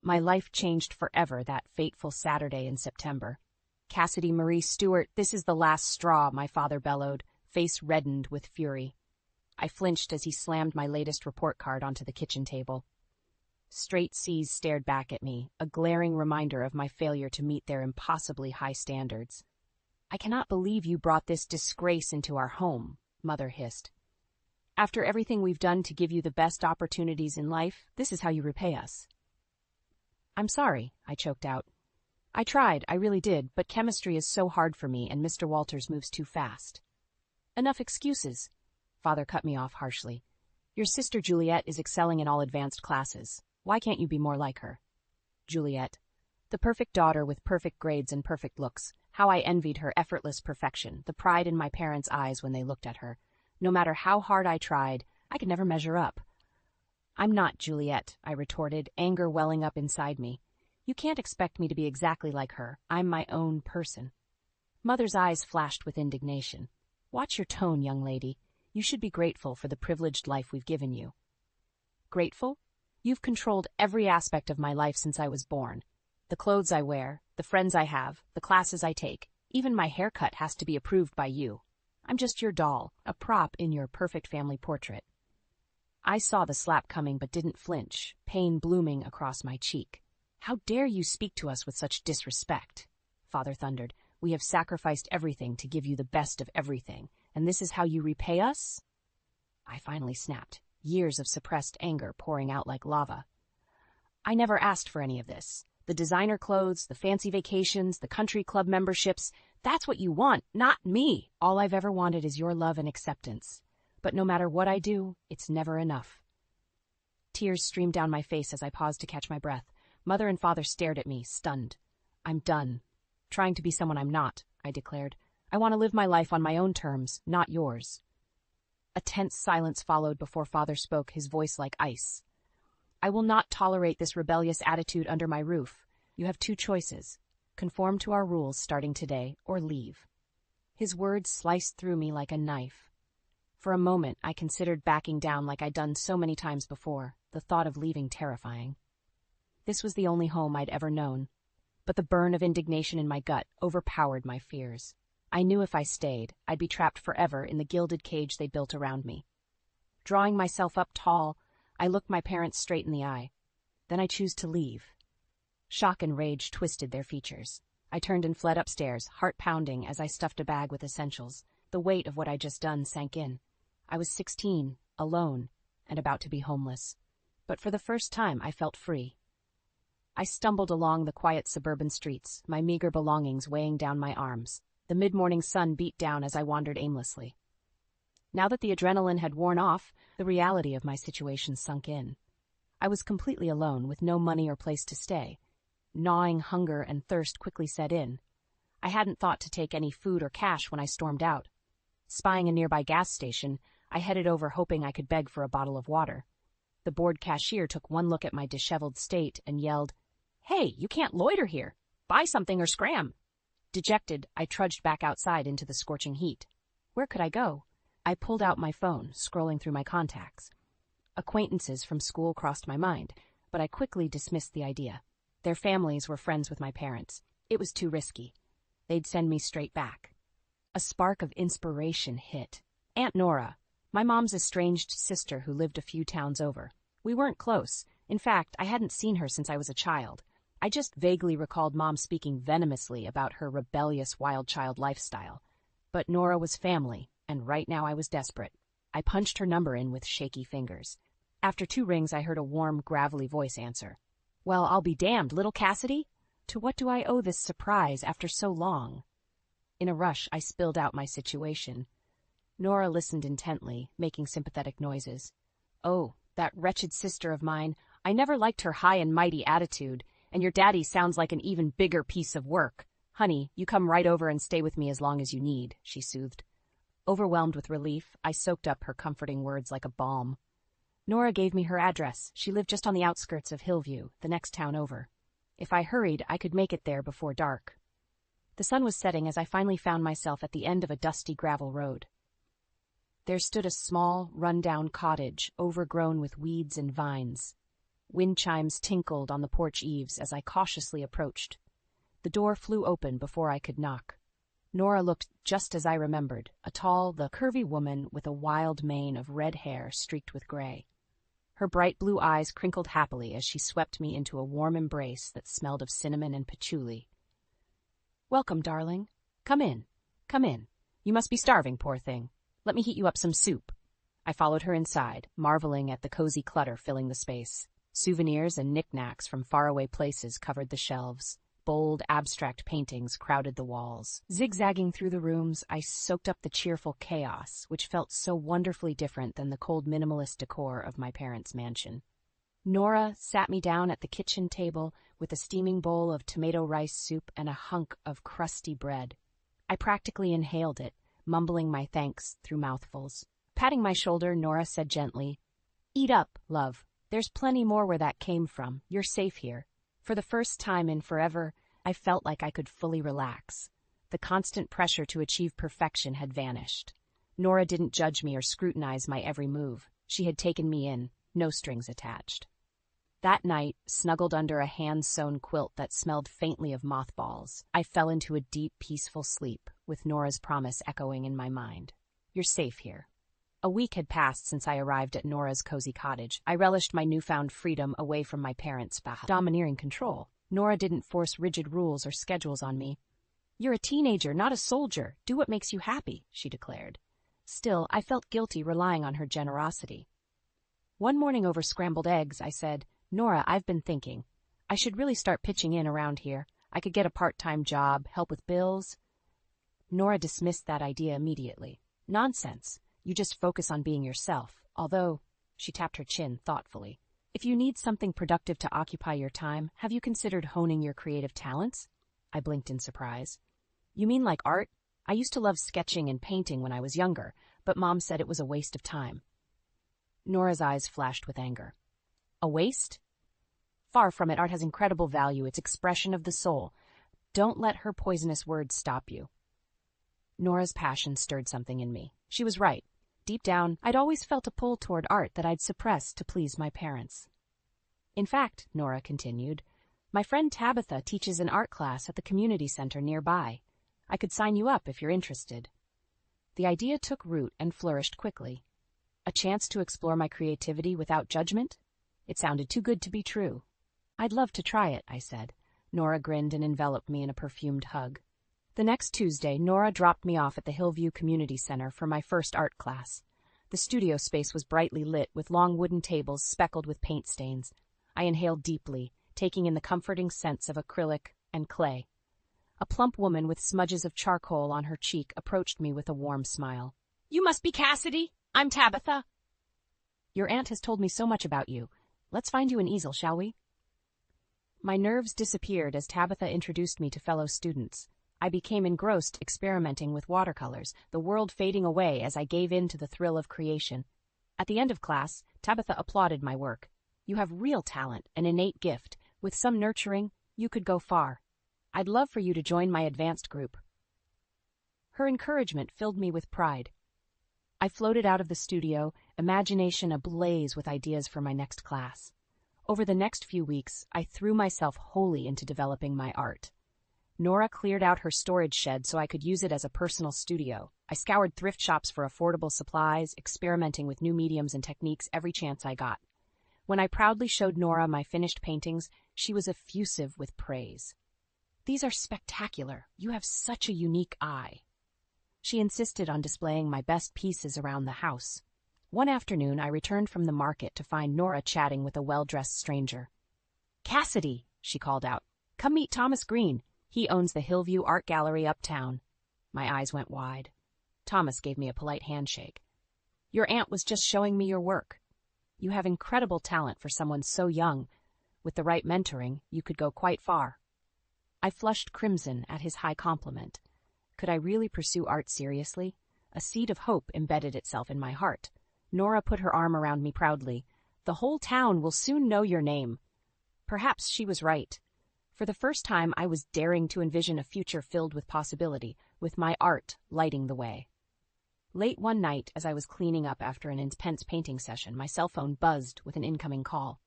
My life changed forever that fateful Saturday in September. Cassidy Marie Stewart, this is the last straw, my father bellowed, face reddened with fury. I flinched as he slammed my latest report card onto the kitchen table. Straight C's stared back at me, a glaring reminder of my failure to meet their impossibly high standards. I cannot believe you brought this disgrace into our home, Mother hissed. After everything we've done to give you the best opportunities in life, this is how you repay us. I'm sorry, I choked out. I tried, I really did, but chemistry is so hard for me and Mr. Walters moves too fast. Enough excuses. Father cut me off harshly. Your sister Juliet is excelling in all advanced classes. Why can't you be more like her? Juliet. The perfect daughter with perfect grades and perfect looks. How I envied her effortless perfection, the pride in my parents' eyes when they looked at her. No matter how hard I tried, I could never measure up. I'm not Juliet, I retorted, anger welling up inside me. You can't expect me to be exactly like her. I'm my own person. Mother's eyes flashed with indignation. Watch your tone, young lady. You should be grateful for the privileged life we've given you. Grateful? You've controlled every aspect of my life since I was born. The clothes I wear, the friends I have, the classes I take, even my haircut has to be approved by you. I'm just your doll, a prop in your perfect family portrait. I saw the slap coming but didn't flinch, pain blooming across my cheek. How dare you speak to us with such disrespect? Father thundered. We have sacrificed everything to give you the best of everything, and this is how you repay us? I finally snapped, years of suppressed anger pouring out like lava. I never asked for any of this. The designer clothes, the fancy vacations, the country club memberships, that's what you want, not me. All I've ever wanted is your love and acceptance. But no matter what I do, it's never enough. Tears streamed down my face as I paused to catch my breath. Mother and father stared at me, stunned. I'm done. Trying to be someone I'm not, I declared. I want to live my life on my own terms, not yours. A tense silence followed before father spoke, his voice like ice. I will not tolerate this rebellious attitude under my roof. You have two choices. Conform to our rules starting today, or leave. His words sliced through me like a knife. For a moment, I considered backing down like I'd done so many times before, the thought of leaving terrifying. This was the only home I'd ever known, but the burn of indignation in my gut overpowered my fears. I knew if I stayed, I'd be trapped forever in the gilded cage they built around me. Drawing myself up tall, I looked my parents straight in the eye. Then I chose to leave. Shock and rage twisted their features. I turned and fled upstairs, heart pounding as I stuffed a bag with essentials. The weight of what I'd just done sank in. I was 16, alone, and about to be homeless. But for the first time, I felt free. I stumbled along the quiet suburban streets, my meager belongings weighing down my arms. The mid-morning sun beat down as I wandered aimlessly. Now that the adrenaline had worn off, the reality of my situation sunk in. I was completely alone, with no money or place to stay. Gnawing hunger and thirst quickly set in. I hadn't thought to take any food or cash when I stormed out. Spying a nearby gas station, I headed over hoping I could beg for a bottle of water. The bored cashier took one look at my disheveled state and yelled, "Hey, you can't loiter here. Buy something or scram." Dejected, I trudged back outside into the scorching heat. Where could I go? I pulled out my phone, scrolling through my contacts. Acquaintances from school crossed my mind, but I quickly dismissed the idea. Their families were friends with my parents. It was too risky. They'd send me straight back. A spark of inspiration hit. Aunt Nora, my mom's estranged sister who lived a few towns over. We weren't close. In fact, I hadn't seen her since I was a child. I just vaguely recalled Mom speaking venomously about her rebellious wild child lifestyle. But Nora was family, and right now I was desperate. I punched her number in with shaky fingers. After 2 rings, I heard a warm, gravelly voice answer. "Well, I'll be damned, little Cassidy. To what do I owe this surprise after so long?" In a rush, I spilled out my situation. Nora listened intently, making sympathetic noises. "Oh, that wretched sister of mine. I never liked her high and mighty attitude, and your daddy sounds like an even bigger piece of work. Honey, you come right over and stay with me as long as you need," she soothed. Overwhelmed with relief, I soaked up her comforting words like a balm. Nora gave me her address. She lived just on the outskirts of Hillview, the next town over. If I hurried, I could make it there before dark. The sun was setting as I finally found myself at the end of a dusty gravel road. There stood a small, run-down cottage, overgrown with weeds and vines. Wind chimes tinkled on the porch eaves as I cautiously approached. The door flew open before I could knock. Nora looked just as I remembered, a tall, curvy woman with a wild mane of red hair streaked with gray. Her bright blue eyes crinkled happily as she swept me into a warm embrace that smelled of cinnamon and patchouli. "Welcome, darling. Come in. Come in. You must be starving, poor thing. Let me heat you up some soup." I followed her inside, marveling at the cozy clutter filling the space. Souvenirs and knickknacks from faraway places covered the shelves. Bold, abstract paintings crowded the walls. Zigzagging through the rooms, I soaked up the cheerful chaos, which felt so wonderfully different than the cold minimalist decor of my parents' mansion. Nora sat me down at the kitchen table with a steaming bowl of tomato rice soup and a hunk of crusty bread. I practically inhaled it, mumbling my thanks through mouthfuls. Patting my shoulder, Nora said gently, "Eat up, love. There's plenty more where that came from. You're safe here." For the first time in forever, I felt like I could fully relax. The constant pressure to achieve perfection had vanished. Nora didn't judge me or scrutinize my every move. She had taken me in, no strings attached. That night, snuggled under a hand-sewn quilt that smelled faintly of mothballs, I fell into a deep, peaceful sleep, with Nora's promise echoing in my mind. "You're safe here." A week had passed since I arrived at Nora's cozy cottage. I relished my newfound freedom away from my parents' domineering control. Nora didn't force rigid rules or schedules on me. "You're a teenager, not a soldier. Do what makes you happy," she declared. Still, I felt guilty relying on her generosity. One morning over scrambled eggs, I said, "Nora, I've been thinking. I should really start pitching in around here. I could get a part-time job, help with bills." Nora dismissed that idea immediately. "Nonsense. You just focus on being yourself, although," she tapped her chin thoughtfully, "if you need something productive to occupy your time, have you considered honing your creative talents?" I blinked in surprise. "You mean like art? I used to love sketching and painting when I was younger, but Mom said it was a waste of time." Nora's eyes flashed with anger. "A waste? Far from it. Art has incredible value. It's expression of the soul. Don't let her poisonous words stop you." Nora's passion stirred something in me. She was right. Deep down, I'd always felt a pull toward art that I'd suppressed to please my parents. "In fact," Nora continued, "my friend Tabitha teaches an art class at the community center nearby. I could sign you up if you're interested." The idea took root and flourished quickly. A chance to explore my creativity without judgment? It sounded too good to be true. "I'd love to try it," I said. Nora grinned and enveloped me in a perfumed hug. The next Tuesday, Nora dropped me off at the Hillview Community Center for my first art class. The studio space was brightly lit, with long wooden tables speckled with paint stains. I inhaled deeply, taking in the comforting scents of acrylic and clay. A plump woman with smudges of charcoal on her cheek approached me with a warm smile. "You must be Cassidy. I'm Tabitha." "Your aunt has told me so much about you. Let's find you an easel, shall we?" My nerves disappeared as Tabitha introduced me to fellow students. I became engrossed experimenting with watercolors, the world fading away as I gave in to the thrill of creation. At the end of class, Tabitha applauded my work. "You have real talent, an innate gift. With some nurturing, you could go far. I'd love for you to join my advanced group." Her encouragement filled me with pride. I floated out of the studio, imagination ablaze with ideas for my next class. Over the next few weeks, I threw myself wholly into developing my art. Nora cleared out her storage shed so I could use it as a personal studio. I scoured thrift shops for affordable supplies, experimenting with new mediums and techniques every chance I got. When I proudly showed Nora my finished paintings, she was effusive with praise. "These are spectacular. You have such a unique eye." She insisted on displaying my best pieces around the house. One afternoon, I returned from the market to find Nora chatting with a well-dressed stranger. "Cassidy," she called out, "come meet Thomas Green. He owns the Hillview Art Gallery uptown." My eyes went wide. Thomas gave me a polite handshake. "Your aunt was just showing me your work. You have incredible talent for someone so young. With the right mentoring, you could go quite far." I flushed crimson at his high compliment. Could I really pursue art seriously? A seed of hope embedded itself in my heart. Nora put her arm around me proudly. "The whole town will soon know your name." Perhaps she was right. For the first time, I was daring to envision a future filled with possibility, with my art lighting the way. Late one night, as I was cleaning up after an intense painting session, my cell phone buzzed with an incoming call.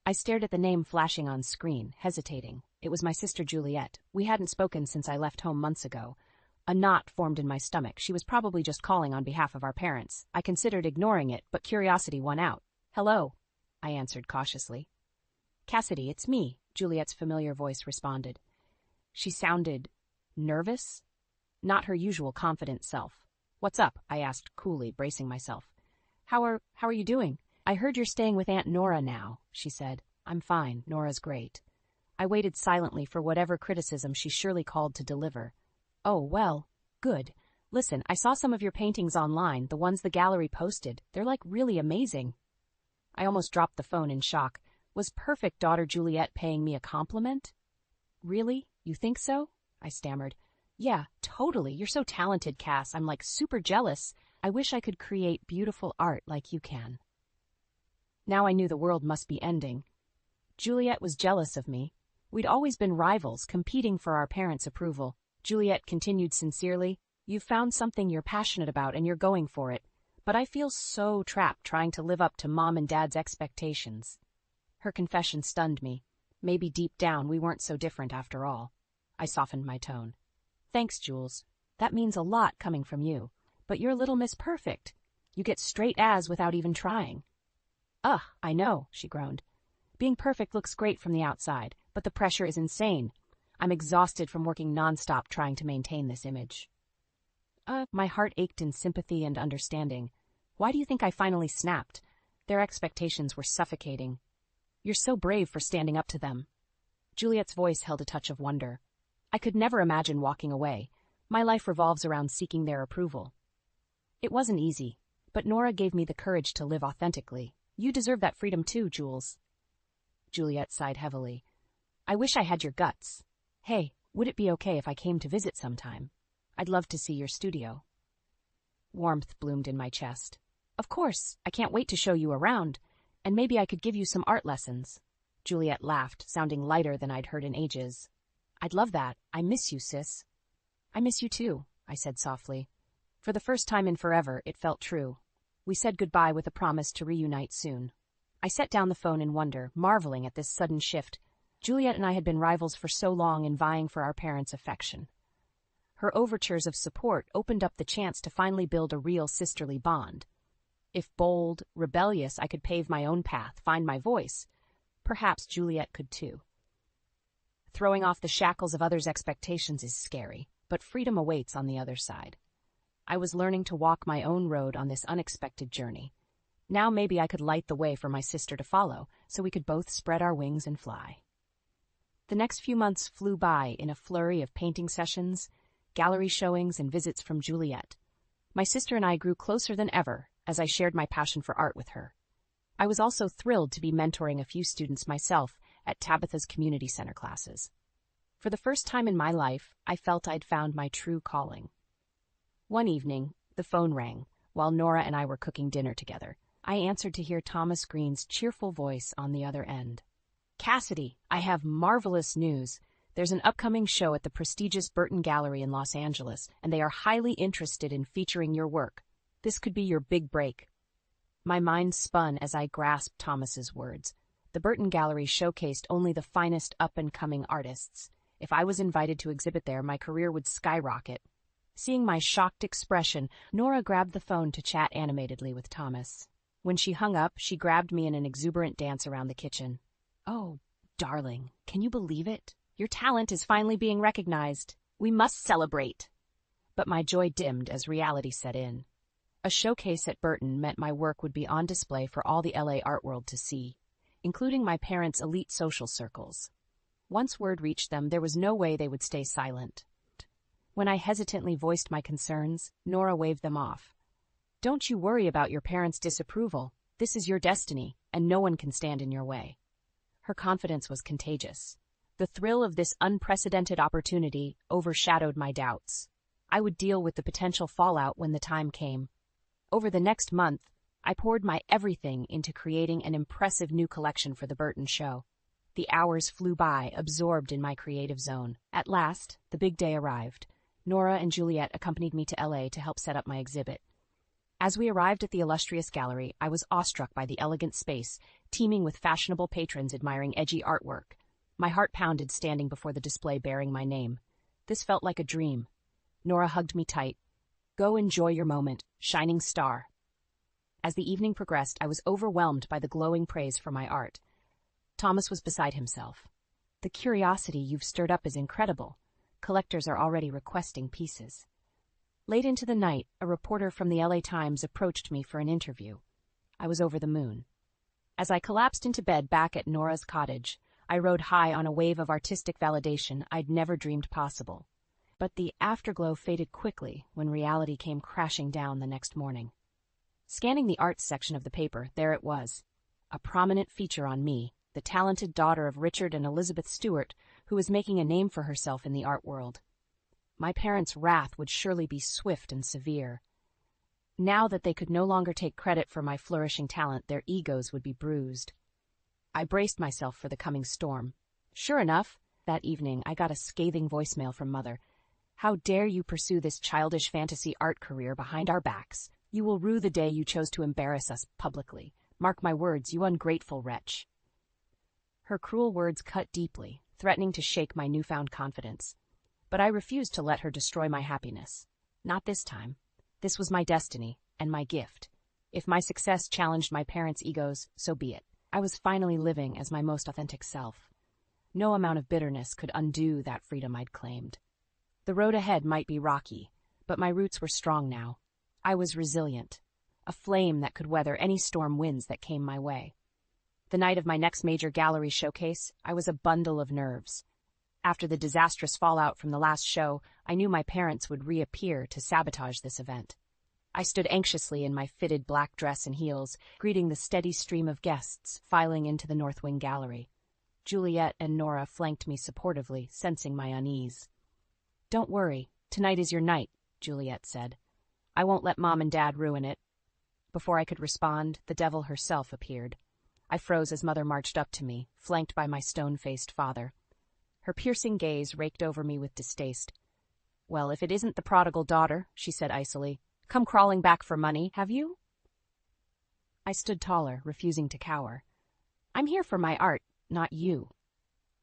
I stared at the name flashing on screen, hesitating. It was my sister Juliet. We hadn't spoken since I left home months ago. A knot formed in my stomach. She was probably just calling on behalf of our parents. I considered ignoring it, but curiosity won out. "Hello," I answered cautiously. "Cassidy, it's me," Juliet's familiar voice responded. She sounded nervous, not her usual confident self. "What's up?" I asked coolly, bracing myself. How are you doing? I heard you're staying with Aunt Nora now," she said. "I'm fine. Nora's great." I waited silently for whatever criticism she surely called to deliver. "Oh, well, good. Listen, I saw some of your paintings online, the ones the gallery posted. They're like really amazing." I almost dropped the phone in shock. Was perfect daughter Juliet paying me a compliment? "Really? You think so?" I stammered. "Yeah, totally. You're so talented, Cass. I'm like super jealous. I wish I could create beautiful art like you can." Now I knew the world must be ending. Juliet was jealous of me. We'd always been rivals, competing for our parents' approval. Juliet continued sincerely, "You've found something you're passionate about and you're going for it. But I feel so trapped trying to live up to Mom and Dad's expectations." Her confession stunned me. Maybe deep down we weren't so different after all. I softened my tone. "Thanks, Jules. That means a lot coming from you. But you're Little Miss Perfect. You get straight A's without even trying." "Ugh, I know," she groaned. "Being perfect looks great from the outside, but the pressure is insane. I'm exhausted from working nonstop trying to maintain this image." My heart ached in sympathy and understanding. Why do you think I finally snapped? Their expectations were suffocating. "You're so brave for standing up to them." Juliet's voice held a touch of wonder. "I could never imagine walking away. My life revolves around seeking their approval." "It wasn't easy, but Nora gave me the courage to live authentically. You deserve that freedom too, Jules." Juliet sighed heavily. "I wish I had your guts. Hey, would it be okay if I came to visit sometime? I'd love to see your studio." Warmth bloomed in my chest. "Of course, I can't wait to show you around, and maybe I could give you some art lessons." Juliet laughed, sounding lighter than I'd heard in ages. "I'd love that. I miss you, sis." "I miss you too," I said softly. For the first time in forever, it felt true. We said goodbye with a promise to reunite soon. I set down the phone in wonder, marveling at this sudden shift. Juliet and I had been rivals for so long in vying for our parents' affection. Her overtures of support opened up the chance to finally build a real sisterly bond. If bold, rebellious, I could pave my own path, find my voice, perhaps Juliet could too. Throwing off the shackles of others' expectations is scary, but freedom awaits on the other side. I was learning to walk my own road on this unexpected journey. Now maybe I could light the way for my sister to follow, so we could both spread our wings and fly. The next few months flew by in a flurry of painting sessions, gallery showings, and visits from Juliet. My sister and I grew closer than ever as I shared my passion for art with her. I was also thrilled to be mentoring a few students myself at Tabitha's community center classes. For the first time in my life, I felt I'd found my true calling. One evening, the phone rang while Nora and I were cooking dinner together. I answered to hear Thomas Green's cheerful voice on the other end. "Cassidy, I have marvelous news. There's an upcoming show at the prestigious Burton Gallery in Los Angeles, and they are highly interested in featuring your work. This could be your big break." My mind spun as I grasped Thomas's words. The Burton Gallery showcased only the finest up-and-coming artists. If I was invited to exhibit there, my career would skyrocket. Seeing my shocked expression, Nora grabbed the phone to chat animatedly with Thomas. When she hung up, she grabbed me in an exuberant dance around the kitchen. "Oh, darling, can you believe it? Your talent is finally being recognized. We must celebrate." But my joy dimmed as reality set in. A showcase at Burton meant my work would be on display for all the LA art world to see, including my parents' elite social circles. Once word reached them, there was no way they would stay silent. When I hesitantly voiced my concerns, Nora waved them off. "Don't you worry about your parents' disapproval. This is your destiny, and no one can stand in your way." Her confidence was contagious. The thrill of this unprecedented opportunity overshadowed my doubts. I would deal with the potential fallout when the time came. Over the next month, I poured my everything into creating an impressive new collection for the Burton show. The hours flew by, absorbed in my creative zone. At last, the big day arrived. Nora and Juliet accompanied me to LA to help set up my exhibit. As we arrived at the illustrious gallery, I was awestruck by the elegant space, teeming with fashionable patrons admiring edgy artwork. My heart pounded standing before the display bearing my name. This felt like a dream. Nora hugged me tight. "Go enjoy your moment, shining star." As the evening progressed, I was overwhelmed by the glowing praise for my art. Thomas was beside himself. "The curiosity you've stirred up is incredible. Collectors are already requesting pieces." Late into the night, a reporter from the LA Times approached me for an interview. I was over the moon. As I collapsed into bed back at Nora's cottage, I rode high on a wave of artistic validation I'd never dreamed possible. But the afterglow faded quickly when reality came crashing down the next morning. Scanning the arts section of the paper, there it was. A prominent feature on me, the talented daughter of Richard and Elizabeth Stewart, who was making a name for herself in the art world. My parents' wrath would surely be swift and severe. Now that they could no longer take credit for my flourishing talent, their egos would be bruised. I braced myself for the coming storm. Sure enough, that evening I got a scathing voicemail from Mother. "How dare you pursue this childish fantasy art career behind our backs? You will rue the day you chose to embarrass us publicly. Mark my words, you ungrateful wretch." Her cruel words cut deeply, threatening to shake my newfound confidence. But I refused to let her destroy my happiness. Not this time. This was my destiny, and my gift. If my success challenged my parents' egos, so be it. I was finally living as my most authentic self. No amount of bitterness could undo that freedom I'd claimed. The road ahead might be rocky, but my roots were strong now. I was resilient, a flame that could weather any storm winds that came my way. The night of my next major gallery showcase, I was a bundle of nerves. After the disastrous fallout from the last show, I knew my parents would reappear to sabotage this event. I stood anxiously in my fitted black dress and heels, greeting the steady stream of guests filing into the North Wing gallery. Juliet and Nora flanked me supportively, sensing my unease. "Don't worry, tonight is your night," Juliet said. "I won't let Mom and Dad ruin it." Before I could respond, the devil herself appeared. I froze as Mother marched up to me, flanked by my stone-faced father. Her piercing gaze raked over me with distaste. "Well, if it isn't the prodigal daughter," she said icily. "Come crawling back for money, have you?" I stood taller, refusing to cower. "I'm here for my art, not you."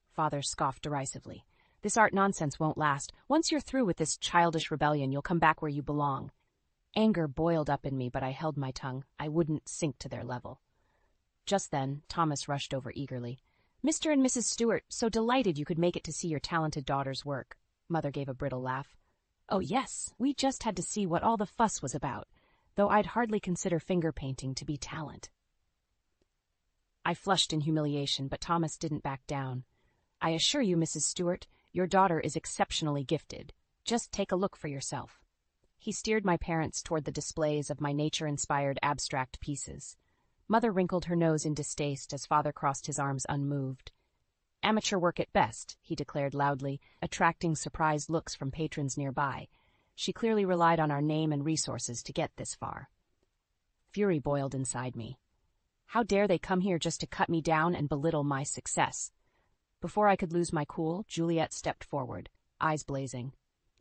Father scoffed derisively. "This art nonsense won't last. Once you're through with this childish rebellion, you'll come back where you belong." Anger boiled up in me, but I held my tongue. I wouldn't sink to their level. Just then, Thomas rushed over eagerly. "Mr. and Mrs. Stewart, so delighted you could make it to see your talented daughter's work." Mother gave a brittle laugh. "Oh yes, we just had to see what all the fuss was about, though I'd hardly consider finger painting to be talent." I flushed in humiliation, but Thomas didn't back down. "I assure you, Mrs. Stewart, your daughter is exceptionally gifted. Just take a look for yourself." He steered my parents toward the displays of my nature-inspired abstract pieces. Mother wrinkled her nose in distaste as Father crossed his arms unmoved. "Amateur work at best," he declared loudly, attracting surprised looks from patrons nearby. She clearly relied on our name and resources to get this far. Fury boiled inside me. How dare they come here just to cut me down and belittle my success? Before I could lose my cool, Juliet stepped forward, eyes blazing.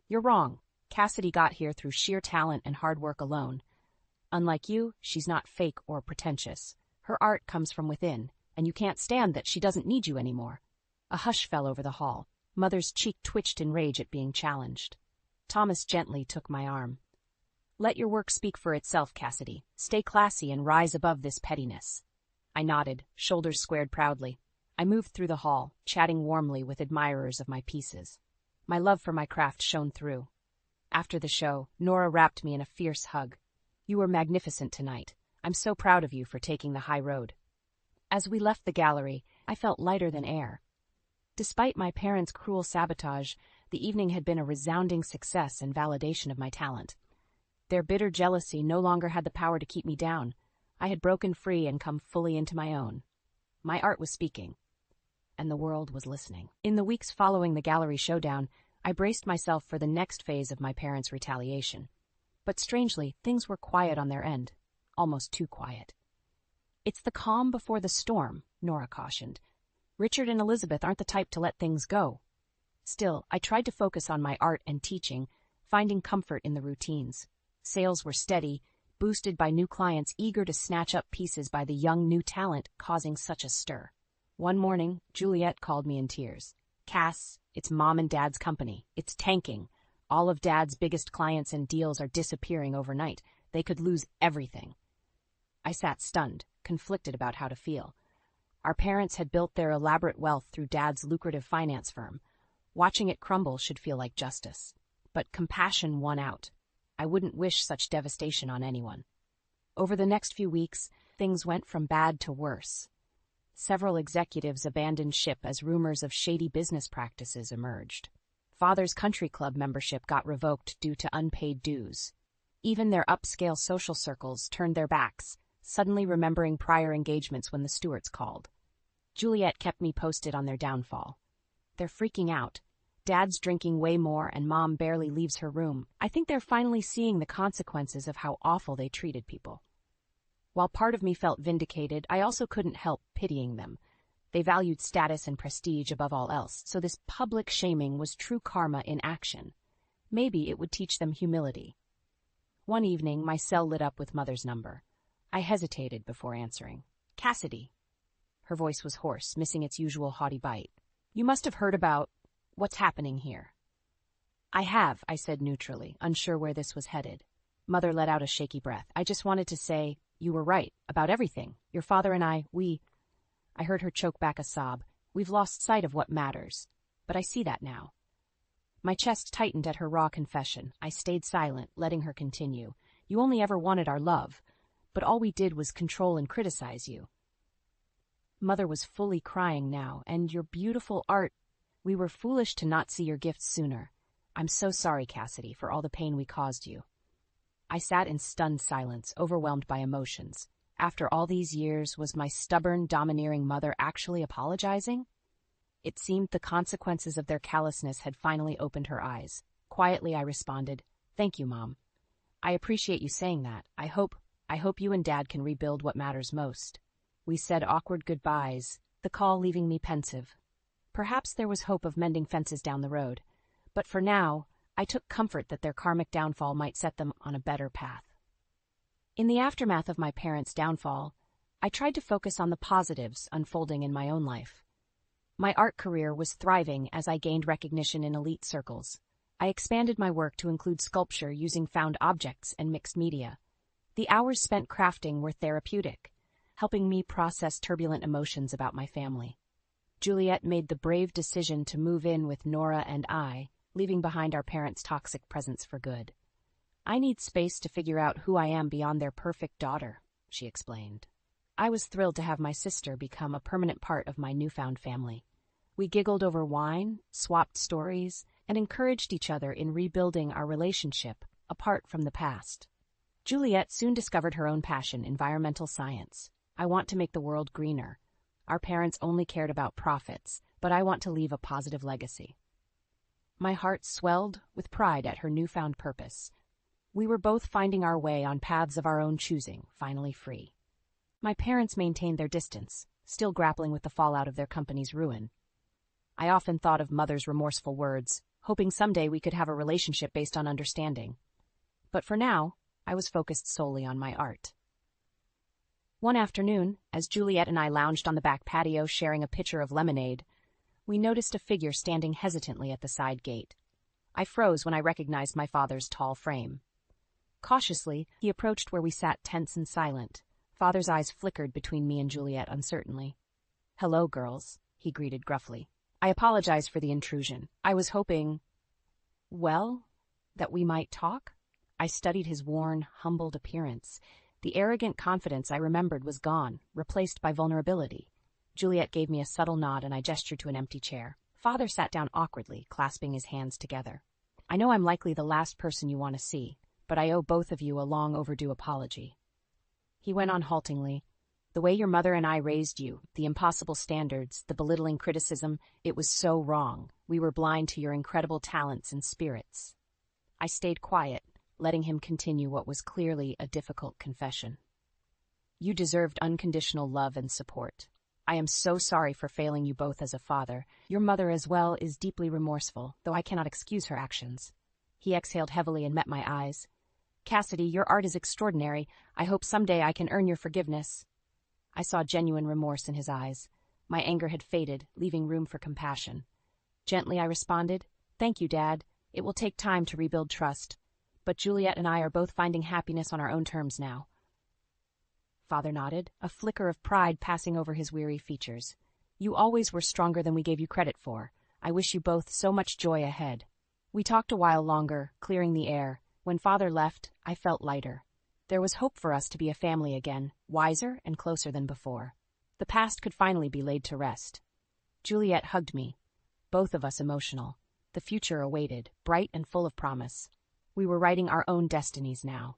"You're wrong. Cassidy got here through sheer talent and hard work alone. Unlike you, she's not fake or pretentious. Her art comes from within, and you can't stand that she doesn't need you anymore." A hush fell over the hall. Mother's cheek twitched in rage at being challenged. Thomas gently took my arm. "Let your work speak for itself, Cassidy. Stay classy and rise above this pettiness." I nodded, shoulders squared proudly. I moved through the hall, chatting warmly with admirers of my pieces. My love for my craft shone through. After the show, Nora wrapped me in a fierce hug. "You were magnificent tonight. I'm so proud of you for taking the high road." As we left the gallery, I felt lighter than air. Despite my parents' cruel sabotage, the evening had been a resounding success and validation of my talent. Their bitter jealousy no longer had the power to keep me down. I had broken free and come fully into my own. My art was speaking, and the world was listening. In the weeks following the gallery showdown, I braced myself for the next phase of my parents' retaliation. But strangely, things were quiet on their end, almost too quiet. "It's the calm before the storm," Nora cautioned. "Richard and Elizabeth aren't the type to let things go." Still, I tried to focus on my art and teaching, finding comfort in the routines. Sales were steady, boosted by new clients eager to snatch up pieces by the young new talent causing such a stir. One morning, Juliet called me in tears. "Cass, it's Mom and Dad's company. It's tanking. All of Dad's biggest clients and deals are disappearing overnight. They could lose everything." I sat stunned, conflicted about how to feel. Our parents had built their elaborate wealth through Dad's lucrative finance firm. Watching it crumble should feel like justice. But compassion won out. I wouldn't wish such devastation on anyone. Over the next few weeks, things went from bad to worse. Several executives abandoned ship as rumors of shady business practices emerged. Father's country club membership got revoked due to unpaid dues. Even their upscale social circles turned their backs, suddenly remembering prior engagements when the Stewarts called. Juliet kept me posted on their downfall. "They're freaking out. Dad's drinking way more and Mom barely leaves her room. I think they're finally seeing the consequences of how awful they treated people." While part of me felt vindicated, I also couldn't help pitying them. They valued status and prestige above all else, so this public shaming was true karma in action. Maybe it would teach them humility. One evening, my cell lit up with Mother's number. I hesitated before answering. "Cassidy." Her voice was hoarse, missing its usual haughty bite. "You must have heard about what's happening here." "I have," I said neutrally, unsure where this was headed. Mother let out a shaky breath. "I just wanted to say, you were right, about everything. Your father and I heard her choke back a sob. "We've lost sight of what matters. But I see that now." My chest tightened at her raw confession. I stayed silent, letting her continue. "You only ever wanted our love, but all we did was control and criticize you." Mother was fully crying now. "And your beautiful art. We were foolish to not see your gifts sooner. I'm so sorry, Cassidy, for all the pain we caused you." I sat in stunned silence, overwhelmed by emotions. After all these years, was my stubborn, domineering mother actually apologizing? It seemed the consequences of their callousness had finally opened her eyes. Quietly I responded, "Thank you, Mom. I appreciate you saying that. I hope you and Dad can rebuild what matters most." We said awkward goodbyes, the call leaving me pensive. Perhaps there was hope of mending fences down the road, but for now, I took comfort that their karmic downfall might set them on a better path. In the aftermath of my parents' downfall, I tried to focus on the positives unfolding in my own life. My art career was thriving as I gained recognition in elite circles. I expanded my work to include sculpture using found objects and mixed media. The hours spent crafting were therapeutic, helping me process turbulent emotions about my family. Juliet made the brave decision to move in with Nora and I, leaving behind our parents' toxic presence for good. "I need space to figure out who I am beyond their perfect daughter," she explained. I was thrilled to have my sister become a permanent part of my newfound family. We giggled over wine, swapped stories, and encouraged each other in rebuilding our relationship apart from the past. Juliet soon discovered her own passion, environmental science. "I want to make the world greener. Our parents only cared about profits, but I want to leave a positive legacy." My heart swelled with pride at her newfound purpose. We were both finding our way on paths of our own choosing, finally free. My parents maintained their distance, still grappling with the fallout of their company's ruin. I often thought of Mother's remorseful words, hoping someday we could have a relationship based on understanding. But for now, I was focused solely on my art. One afternoon, as Juliet and I lounged on the back patio sharing a pitcher of lemonade, we noticed a figure standing hesitantly at the side gate. I froze when I recognized my father's tall frame. Cautiously, he approached where we sat tense and silent. Father's eyes flickered between me and Juliet uncertainly. "Hello, girls," he greeted gruffly. "I apologize for the intrusion. I was hoping, well, that we might talk?" I studied his worn, humbled appearance. The arrogant confidence I remembered was gone, replaced by vulnerability. Juliet gave me a subtle nod and I gestured to an empty chair. Father sat down awkwardly, clasping his hands together. "I know I'm likely the last person you want to see, but I owe both of you a long overdue apology." He went on haltingly. "The way your mother and I raised you, the impossible standards, the belittling criticism, it was so wrong. We were blind to your incredible talents and spirits." I stayed quiet, letting him continue what was clearly a difficult confession. "You deserved unconditional love and support. I am so sorry for failing you both as a father. Your mother as well is deeply remorseful, though I cannot excuse her actions." He exhaled heavily and met my eyes. Cassidy, your art is extraordinary. I hope someday I can earn your forgiveness. I saw genuine remorse in his eyes. My anger had faded, leaving room for compassion. Gently I responded, "Thank you, Dad. It will take time to rebuild trust. But Juliet and I are both finding happiness on our own terms now." Father nodded, a flicker of pride passing over his weary features. "You always were stronger than we gave you credit for. I wish you both so much joy ahead." We talked a while longer, clearing the air. When Father left, I felt lighter. There was hope for us to be a family again, wiser and closer than before. The past could finally be laid to rest. Juliet hugged me, both of us emotional. The future awaited, bright and full of promise. We were writing our own destinies now.